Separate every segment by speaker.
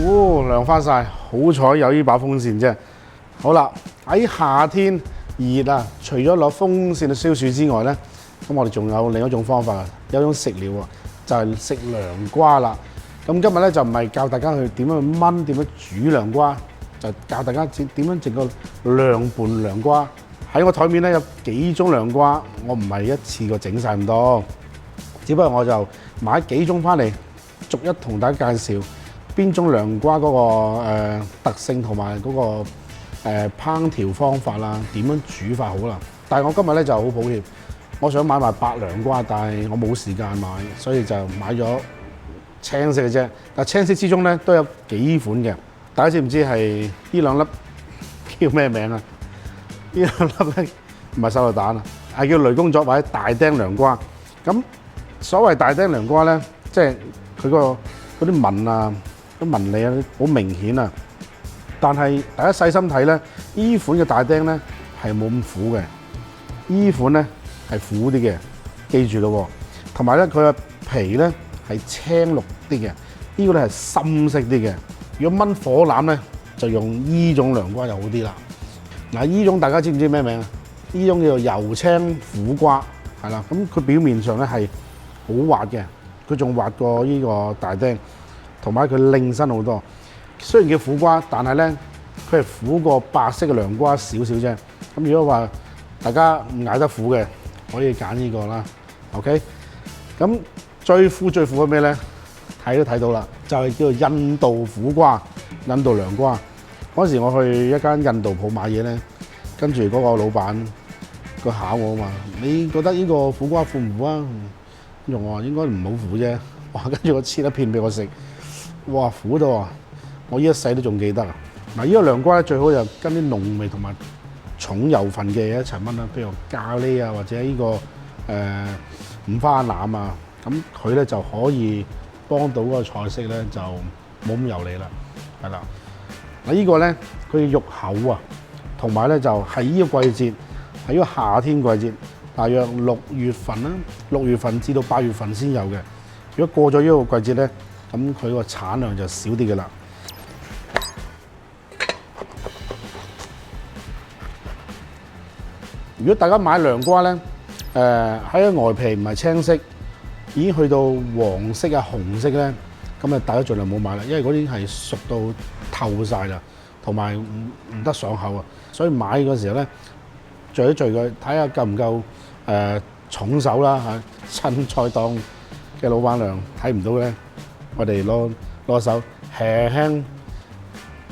Speaker 1: 涼翻晒，好彩有呢把風扇啫。好啦，喺夏天熱啊，除咗攞風扇去消暑之外咧，咁我哋仲有另一種方法啊，有一種食療啊，就係食涼瓜啦。咁今日咧就唔係教大家去點樣去燜、點樣煮涼瓜，就教大家點樣整個涼拌涼瓜。喺我台面咧有幾種涼瓜，我唔係一次過整晒咁多，只不過我就買幾種翻嚟，逐一同大家介紹邊種涼瓜嗰個特性同埋嗰個烹調方法啦，點樣煮法好啦。但係我今日咧就好抱歉，我想買埋白涼瓜，但係我冇時間買，所以就買咗青色嘅啫。但係青色之中咧都有幾款嘅，大家知唔知係呢兩粒叫咩名啊？呢兩粒咧唔係手榴彈啊，係叫雷公佐或者大釘涼瓜。咁所謂大釘涼瓜咧，即係佢嗰啲紋啊、啲紋理啊，好明顯啊。但係大家細心睇咧，呢款嘅大釘咧係冇咁苦嘅，呢款咧係苦啲嘅，記住咯。同埋咧，佢嘅皮咧係青綠啲嘅，呢個咧係深色啲嘅。如果炆火腩咧，就用呢種涼瓜就好啲啦。嗱，呢種大家知唔知咩名啊？呢種叫做油青苦瓜，係啦。咁佢表面上咧係好滑嘅，佢仲滑過呢個大釘，同埋佢靚身好多。雖然叫苦瓜，但係咧佢係苦過白色嘅涼瓜少少啫。咁如果話大家唔捱得苦嘅，可以揀呢個啦。OK， 咁最苦嘅咩咧？睇都睇到啦，就係叫做印度苦瓜、印度涼瓜。嗰時我去一間印度鋪買嘢咧，跟住嗰個老闆佢考我啊嘛，你覺得呢個苦瓜苦唔苦啊？我話應該唔好苦啫。哇！跟住我切一片俾我食，哇苦到啊！我呢一世都仲記得啊！嗱，呢個涼瓜咧最好就跟啲濃味同埋重油份嘅嘢一齊炆啦，譬如咖喱啊，或者呢個五花腩啊，咁佢咧就可以幫到嗰個菜式咧就冇咁油膩啦，係啦。嗱，呢個咧佢肉厚啊，同埋咧就係呢個季節，係呢個夏天季節，大約6月份啦，6月份至到8月份先有嘅。如果過咗呢個季節咧，咁佢個產量就少啲嘅啦。如果大家買涼瓜咧，喺個外皮唔係青色，已經去到黃色啊、紅色咧，咁啊大家盡量唔好買啦，因為嗰啲係熟到透晒啦，同埋唔得爽口啊。所以買嗰時候咧，聚一聚佢，睇下夠唔夠重手啦嚇。趁菜檔嘅老闆娘睇唔到咧，我哋攞手輕輕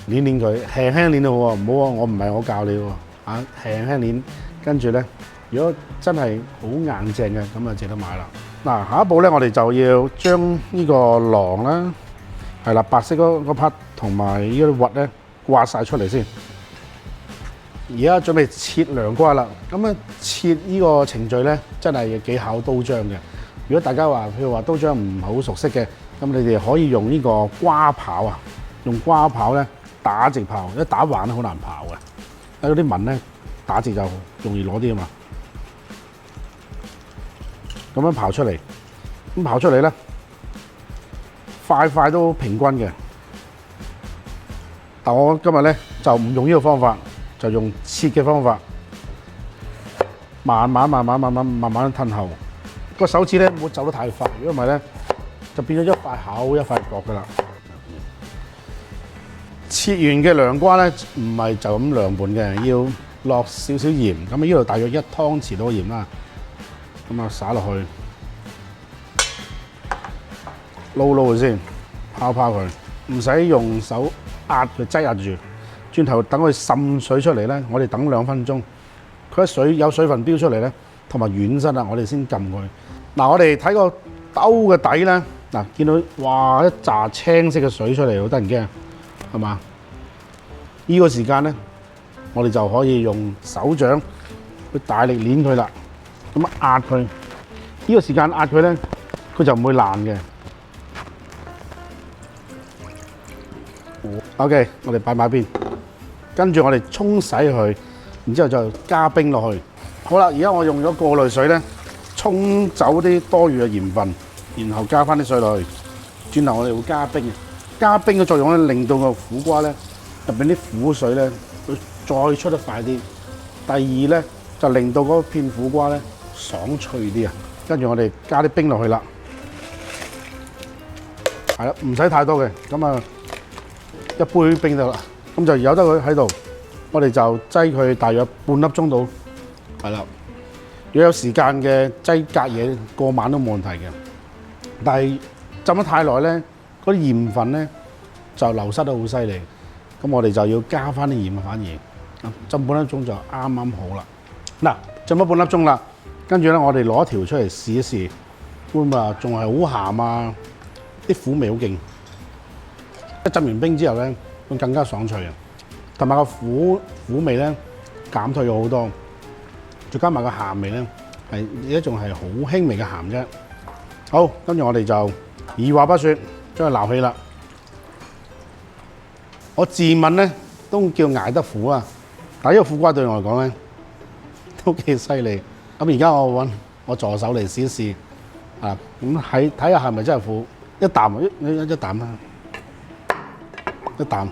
Speaker 1: 捏捏佢，輕輕捏到好喎，唔好話我唔係我教你喎嚇，輕輕捏。跟住咧，如果真係好硬淨嘅，咁啊值得買啦。嗱，下一步咧，我哋就要將呢個囊啦，係啦，白色嗰 part 同埋呢啲核咧刮晒出嚟先。而家準備切涼瓜啦，咁啊切呢個程序咧，真係幾考刀章嘅。如果大家話譬如話刀章唔係好熟悉嘅，咁你哋可以用呢個瓜刨啊，用瓜刨咧打直刨，一打橫咧好難刨嘅，有啲紋咧。打字就容易攞啲啊嘛，咁樣刨出嚟，咁刨出嚟咧，塊都平均嘅。但我今日咧就唔用呢個方法，就用切嘅方法，慢慢褪後。個手指咧唔好走得太快，如果唔係咧，就變咗一塊厚一塊薄噶啦。切完嘅涼瓜咧，唔係就咁涼拌嘅，要落少少鹽，咁啊呢度大約1湯匙到鹽啦，咁啊灑落去，撈佢先，拋佢，唔使用手壓佢擠壓住，轉頭等佢滲水出嚟咧，我哋等2分鐘，佢一有水分飆出嚟咧，同埋軟身啦，我哋先撳佢。嗱，我哋睇個兜嘅底咧，嗱見到哇一紮青色嘅水出嚟，好得人驚，係嘛？呢個時間咧。我哋就可以用手掌去大力捏佢啦，咁壓佢。呢個時間壓佢咧，佢就唔會爛嘅。OK， 我哋擺埋邊，跟住我哋沖洗佢，然之後就加冰落去。好啦，而家我用咗過濾水咧，沖走啲多餘嘅鹽分，然後加翻啲水落去。轉頭我哋會加冰，加冰嘅作用咧，令到個苦瓜咧入邊啲苦水咧會再出得快啲。第二咧就令到嗰片苦瓜咧爽脆啲啊！跟住我哋加啲冰落去啦，係啦，唔使太多嘅，咁啊一杯冰得啦，咁就由得佢喺度，我哋就擠佢大約半粒鐘到，係啦。如果有時間嘅擠隔夜過晚都冇問題嘅，但係浸得太耐咧，嗰啲鹽分咧就流失得好犀利，咁我哋就要加翻啲鹽啊，反而浸半粒鐘就啱啱好啦。嗱，浸咗半粒鐘啦。跟住咧，我哋攞一條出嚟試一試，會唔會話仲係好鹹啊？啲苦味好勁。一浸完冰之後咧，會更加爽脆啊，同埋個苦味咧減退咗好多，再加埋個鹹味咧係而家仲係好輕微嘅鹹啫。好，跟住我哋就二話不說將佢撈起啦。我自問咧都叫捱得苦啊，但係呢個苦瓜對我嚟講咧都幾犀利。咁而家我揾我助手嚟試一試，啊咁睇下係咪真係苦？一啖一啖啦，一啖，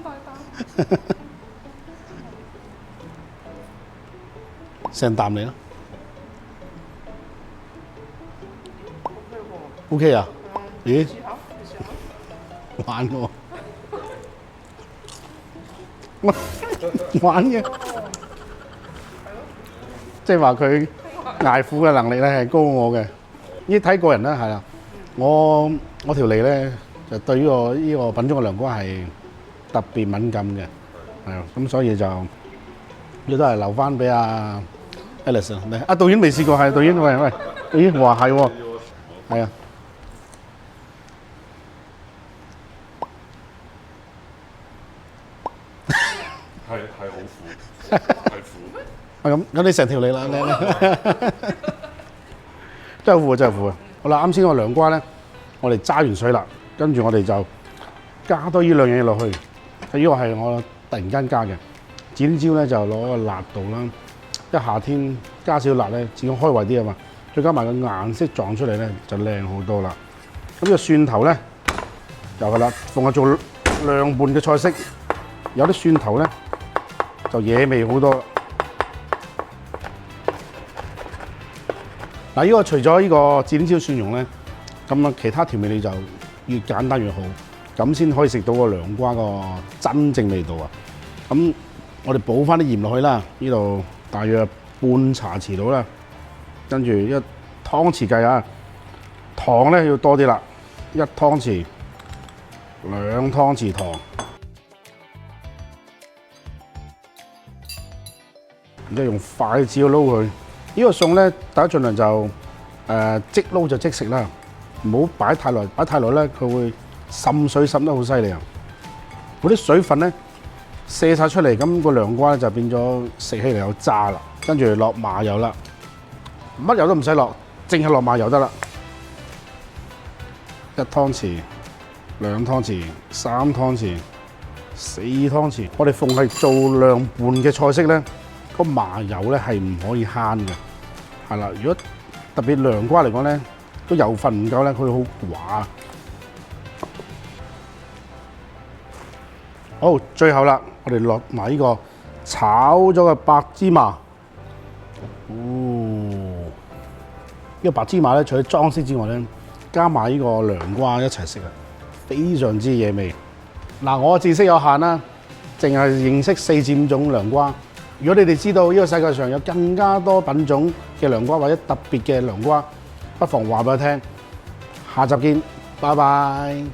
Speaker 1: 成啖嚟啦。OK 啊？咦？玩喎，玩嘅，即係話佢捱苦嘅能力咧係高我嘅，呢睇個人啦，係啦。我條脷咧就對呢個品種嘅涼瓜係特別敏感嘅，係啊，咁所以就呢都係留翻俾阿 Alice 啊。阿導演未試過，係導演喂，導演話係喎，係啊，
Speaker 2: 係好苦，係苦。
Speaker 1: 咁你成條脷啦，真係苦啊，真係苦啊！好啦，啱先個涼瓜咧，我哋揸完水啦，跟住我哋就加多呢兩樣嘢落去。呢個係我突然間加嘅，剪椒咧就攞個辣度啦。一夏天加少辣咧，始終開胃啲啊嘛。再加埋個顏色撞出嚟咧，就靚好多啦。咁呢個蒜頭咧就係啦，逢係做涼拌嘅菜式，有啲蒜頭咧就惹味好多。嗱，呢個除咗呢個剪椒蒜蓉咧，咁啊其他調味你就越簡單越好，咁先可以食到個涼瓜個真正味道啊！咁我哋補翻啲鹽落去啦，呢度大約半茶匙到啦，跟住一湯匙計啊，糖咧要多啲啦，一湯匙、兩湯匙糖，然之後用筷子去撈佢。呢個餸咧，大家盡量就即撈就即食啦，唔好擺太耐，擺太耐咧佢會滲水滲得好犀利啊！嗰啲水分咧瀉晒出嚟，咁個涼瓜咧就變咗食起嚟有渣啦。跟住落麻油啦，乜油都唔使落，淨係落麻油得啦。一湯匙、兩湯匙、三湯匙、四湯匙。我哋逢係做涼拌嘅菜式咧，個麻油咧係唔可以慳嘅，係啦。如果特別涼瓜嚟講咧，個油分唔夠咧，佢會好寡。好，最後啦，我哋落埋呢個炒咗嘅白芝麻。呢個白芝麻咧，除咗裝飾之外咧，加埋呢個涼瓜一齊食啊，非常之惹味。嗱，我知識有限啦，淨係認識4至5種涼瓜。如果你哋知道呢個世界上有更加多品種嘅涼瓜或者特別嘅涼瓜，不妨話俾我聽。下集見，拜拜。